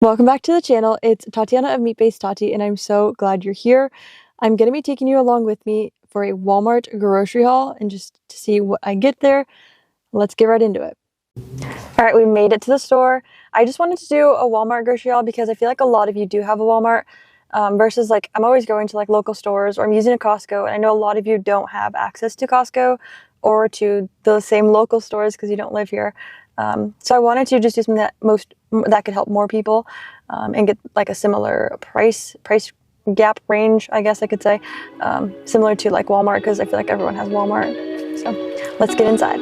Welcome back to the channel. It's Tatiana of Meat-Based Tati, and I'm so glad you're here. I'm going to be taking you along with me for a Walmart grocery haul and just to see what I get there. Let's get right into it. All right, we made it to the store. I just wanted to do a Walmart grocery haul because I feel like a lot of you do have a Walmart versus like I'm always going to like local stores or I'm using a Costco, and I know a lot of you don't have access to Costco or to the same local stores because you don't live here. So I wanted to just do something that could help more people and get like a similar price gap range, I guess I could say, similar to like Walmart, because I feel like everyone has Walmart. So let's get inside.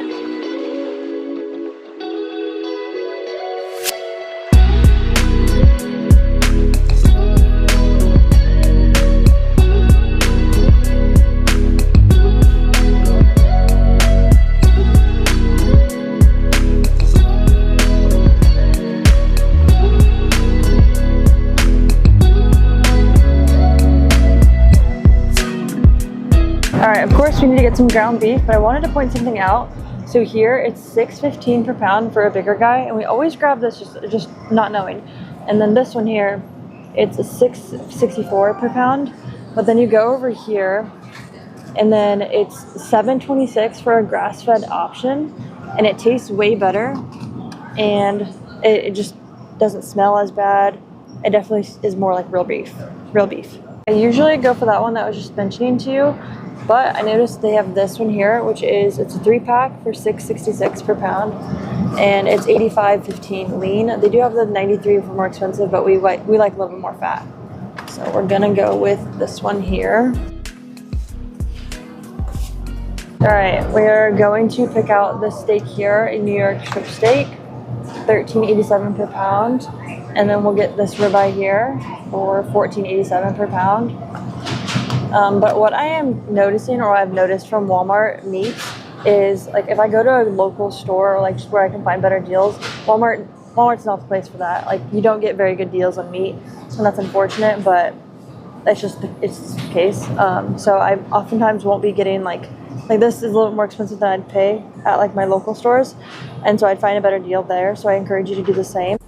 Alright, of course we need to get some ground beef, but I wanted to point something out. So here it's $6.15 per pound for a bigger guy, and we always grab this just not knowing. And then this one here, it's $6.64 per pound. But then you go over here, and then it's $7.26 for a grass-fed option, and it tastes way better, and it just doesn't smell as bad. It definitely is more like real beef. I usually go for that one that I was just mentioning to you. But I noticed they have this one here, which it's a 3-pack for $6.66 per pound, and it's 85.15 lean. They do have the 93 for more expensive, but we like a little bit more fat. So we're gonna go with this one here. All right, we're going to pick out the steak here, a New York strip steak, $13.87 per pound, and then we'll get this ribeye here for $14.87 per pound. But what I am noticing, or I've noticed from Walmart meats, is like if I go to a local store or like just where I can find better deals, Walmart's not the place for that. Like you don't get very good deals on meat, and that's unfortunate, but it's just the case. So I oftentimes won't be getting like this is a little more expensive than I'd pay at like my local stores, and so I'd find a better deal there. So I encourage you to do the same.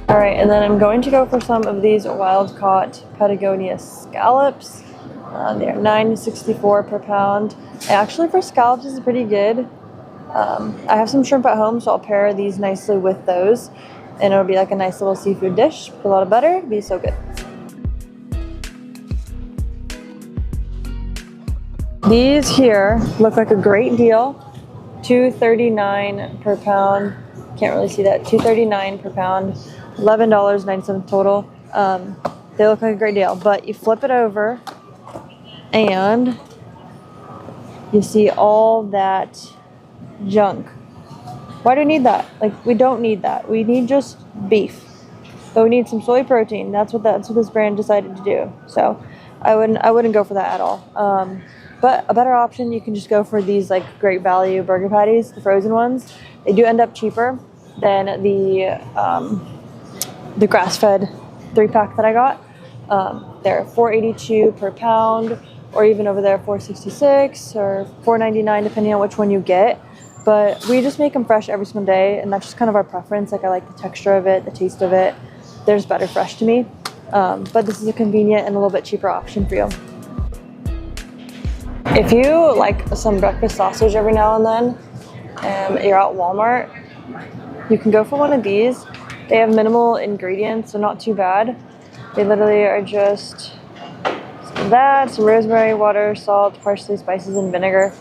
All right, and then I'm going to go for some of these wild-caught Patagonia scallops. They're $9.64 per pound. And actually, for scallops, this is pretty good. I have some shrimp at home, so I'll pair these nicely with those, and it'll be like a nice little seafood dish with a lot of butter. It'll be so good. These here look like a great deal. $2.39 per pound. Can't really see that. $2.39 per pound. $11.97 total. They look like a great deal, but you flip it over and you see all that junk. Why do we need that? Like, we don't need that. We need just beef, but we need some soy protein. That's what this brand decided to do. So I wouldn't go for that at all. But a better option, you can just go for these like Great Value burger patties, the frozen ones. They do end up cheaper than the grass-fed 3-pack that I got. They're $4.82 per pound, or even over there $4.66 or $4.99 depending on which one you get. But we just make them fresh every single day, and that's just kind of our preference. Like I like the texture of it, the taste of it. They're just better fresh to me. But this is a convenient and a little bit cheaper option for you. If you like some breakfast sausage every now and then, and you're at Walmart, you can go for one of these. They have minimal ingredients, so not too bad. They literally are just some rosemary, water, salt, parsley, spices, and vinegar.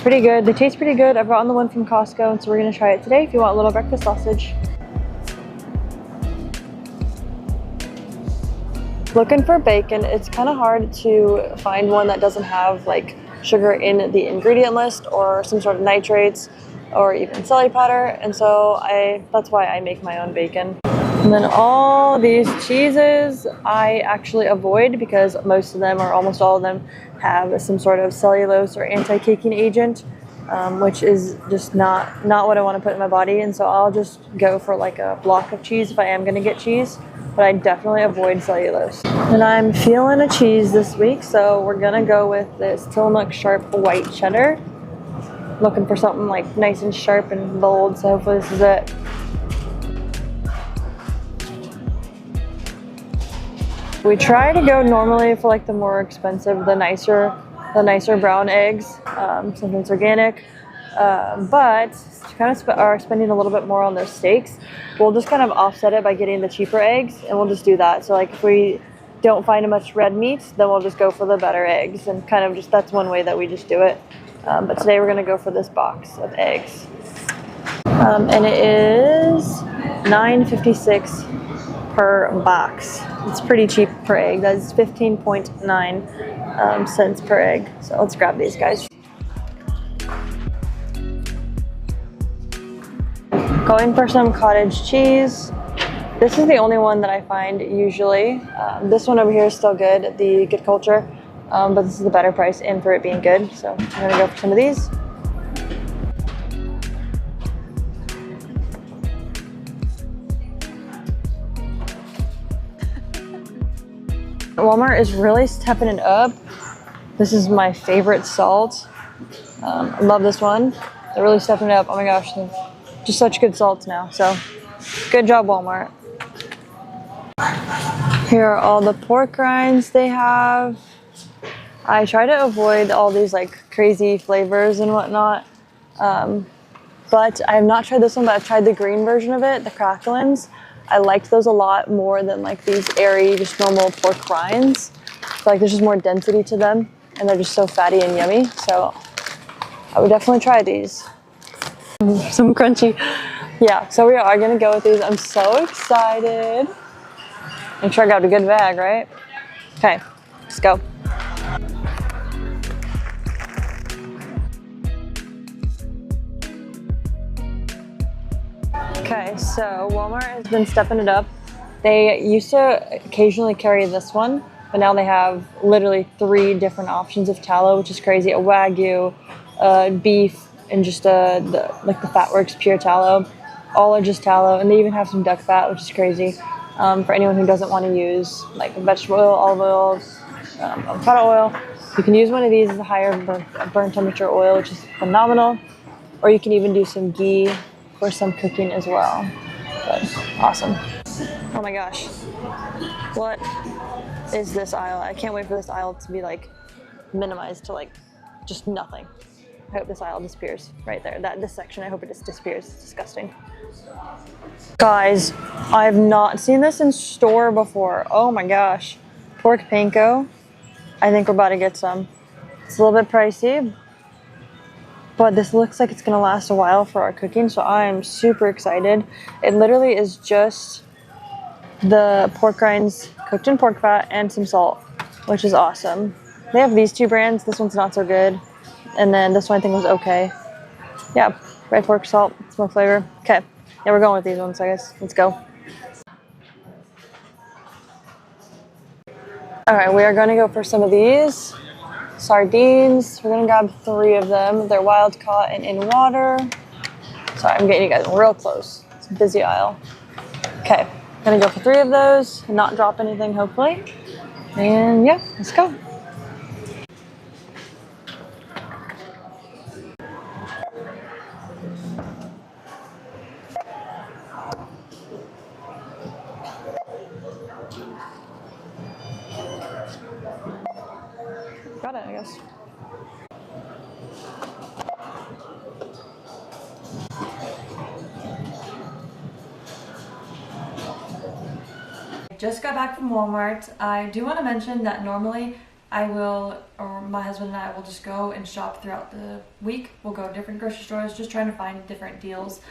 Pretty good. They taste pretty good. I've gotten the one from Costco, and so we're going to try it today if you want a little breakfast sausage. Looking for bacon, it's kind of hard to find one that doesn't have like sugar in the ingredient list or some sort of nitrates or even celery powder, and so that's why I make my own bacon. And then all these cheeses I actually avoid because most of them, or almost all of them, have some sort of cellulose or anti-caking agent, which is just not what I want to put in my body, and so I'll just go for like a block of cheese if I am going to get cheese. but I definitely avoid cellulose. And I'm feeling a cheese this week, so we're gonna go with this Tillamook Sharp White Cheddar. Looking for something like nice and sharp and bold, so hopefully this is it. We try to go normally for like the more expensive, the nicer brown eggs, something that's organic. But to kind of are spending a little bit more on those steaks, we'll just kind of offset it by getting the cheaper eggs, and we'll just do that. So like if we don't find much red meat, then we'll just go for the better eggs, and kind of just that's one way that we just do it. But today we're gonna go for this box of eggs, and it is $9.56 per box. It's pretty cheap per egg. That's 15.9 cents per egg. So let's grab these guys. Going for some cottage cheese. This is the only one that I find usually. This one over here is still good, the Good Culture, but this is the better price in for it being good. So I'm gonna go for some of these. Walmart is really stepping it up. This is my favorite salt. I love this one. They're really stepping it up. Oh my gosh. Just such good salts now, so good job, Walmart. Here are all the pork rinds they have. I try to avoid all these like crazy flavors and whatnot, but I have not tried this one, but I've tried the green version of it, the cracklins. I liked those a lot more than like these airy, just normal pork rinds. So like there's just more density to them, and they're just so fatty and yummy, so I would definitely try these. Some crunchy. Yeah, so we are gonna go with these. I'm so excited. Make sure I got a good bag, right? Okay, let's go. Okay, so Walmart has been stepping it up. They used to occasionally carry this one, but now they have literally 3 different options of tallow, which is crazy. A Wagyu, beef, and just the Fatworks pure tallow. All are just tallow, and they even have some duck fat, which is crazy. For anyone who doesn't want to use like vegetable oil, olive oil, avocado oil, you can use one of these as a higher burn temperature oil, which is phenomenal. Or you can even do some ghee for some cooking as well. But awesome. Oh my gosh. What is this aisle? I can't wait for this aisle to be like minimized to like just nothing. I hope this aisle disappears right there. This section, I hope it just disappears. It's disgusting. Guys, I've not seen this in store before. Oh my gosh. Pork panko. I think we're about to get some. It's a little bit pricey, but this looks like it's gonna last a while for our cooking, so I'm super excited. It literally is just the pork rinds cooked in pork fat and some salt, which is awesome. They have these 2 brands. This one's not so good. And then this one I think was okay. Yeah, red pork, salt, smoke flavor. Okay, yeah, we're going with these ones, I guess. Let's go. All right, we are gonna go for some of these. Sardines, we're gonna grab 3 of them. They're wild caught and in water. Sorry, I'm getting you guys real close. It's a busy aisle. Okay, gonna go for 3 of those, not drop anything, hopefully. And yeah, let's go. Got it, I guess. Just got back from Walmart. I do want to mention that normally I will, or my husband and I will just go and shop throughout the week. We'll go to different grocery stores, just trying to find different deals.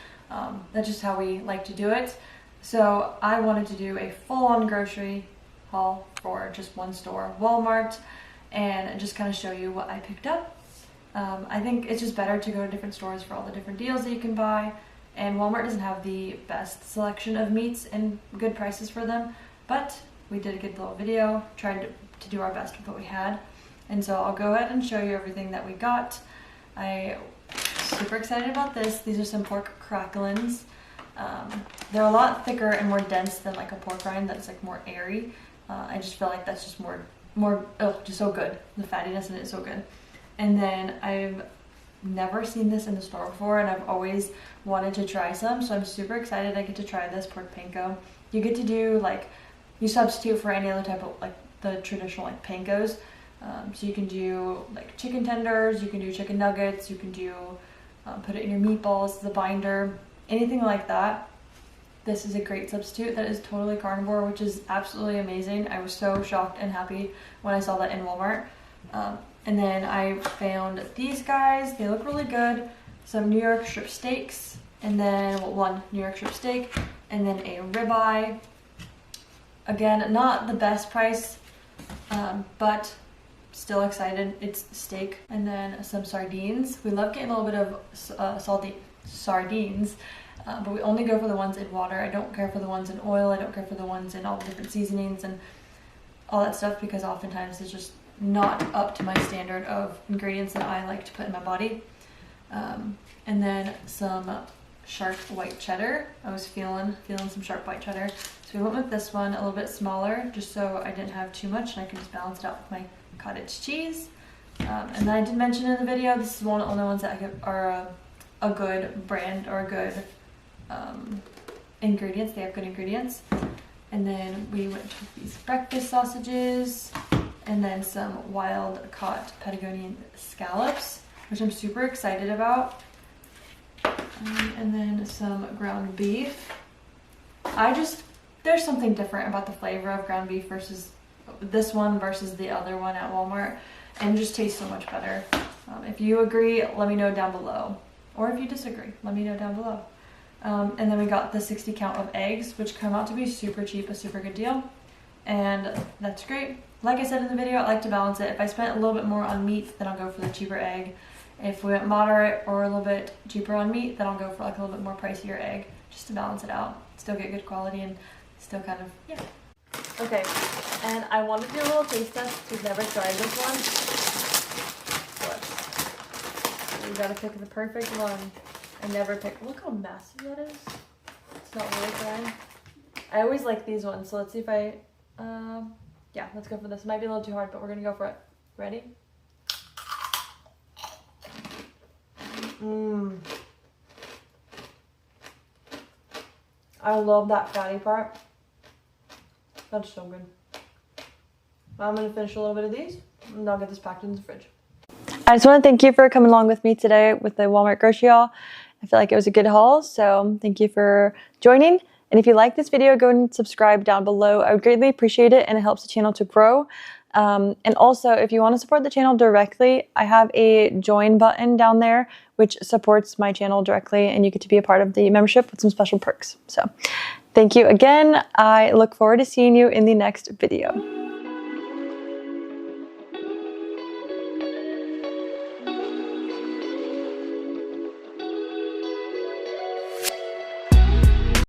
That's just how we like to do it. So I wanted to do a full-on grocery haul for just one store, Walmart, and just kind of show you what I picked up. I think it's just better to go to different stores for all the different deals that you can buy, and Walmart doesn't have the best selection of meats and good prices for them, but we did a good little video, tried to do our best with what we had, and so I'll go ahead and show you everything that we got. I'm super excited about this. These are some pork cracklins. They're a lot thicker and more dense than like a pork rind that's like more airy. I just feel like that's just just so good. The fattiness in it is so good. And then I've never seen this in the store before, and I've always wanted to try some, so I'm super excited I get to try this pork panko. You get to do like, you substitute for any other type of like the traditional like pankos. So you can do like chicken tenders, you can do chicken nuggets, you can do put it in your meatballs, the binder, anything like that. This is a great substitute that is totally carnivore, which is absolutely amazing. I was so shocked and happy when I saw that in Walmart. And then I found these guys. They look really good. Some New York strip steaks, and then one New York strip steak, and then a ribeye. Again, not the best price, but still excited. It's steak, and then some sardines. We love getting a little bit of salty sardines, but we only go for the ones in water. I don't care for the ones in oil. I don't care for the ones in all the different seasonings and all that stuff, because oftentimes it's just not up to my standard of ingredients that I like to put in my body. And then some sharp white cheddar. I was feeling some sharp white cheddar, so we went with this one, a little bit smaller, just so I didn't have too much and I could just balance it out with my cottage cheese. And then I did mention in the video, this is one of the only ones that are a good brand or a good ingredients. They have good ingredients. And then we went with these breakfast sausages, and then some wild caught Patagonian scallops, which I'm super excited about. And then some ground beef. There's something different about the flavor of ground beef versus this one versus the other one at Walmart, and it just tastes so much better. If you agree, let me know down below. Or if you disagree, let me know down below. And then we got the 60 count of eggs, which come out to be super cheap, a super good deal. And that's great. Like I said in the video, I like to balance it. If I spent a little bit more on meat, then I'll go for the cheaper egg. If we went moderate or a little bit cheaper on meat, then I'll go for like a little bit more pricier egg, just to balance it out. Still get good quality and still kind of, yeah. Okay, and I wanted to do a little taste test. We've never tried this one. So you gotta pick the perfect one. I never pick, look how massive that is. It's not really trying. I always like these ones, so let's see if yeah, let's go for this. It might be a little too hard, but we're gonna go for it. Ready? I love that fatty part. That's so good. I'm gonna finish a little bit of these, and I'll get this packed in the fridge. I just want to thank you for coming along with me today with the Walmart grocery haul. I feel like it was a good haul, so thank you for joining. And if you like this video, go and subscribe down below. I would greatly appreciate it, and it helps the channel to grow. And also, if you want to support the channel directly, I have a join button down there, which supports my channel directly, and you get to be a part of the membership with some special perks. So thank you again. I look forward to seeing you in the next video.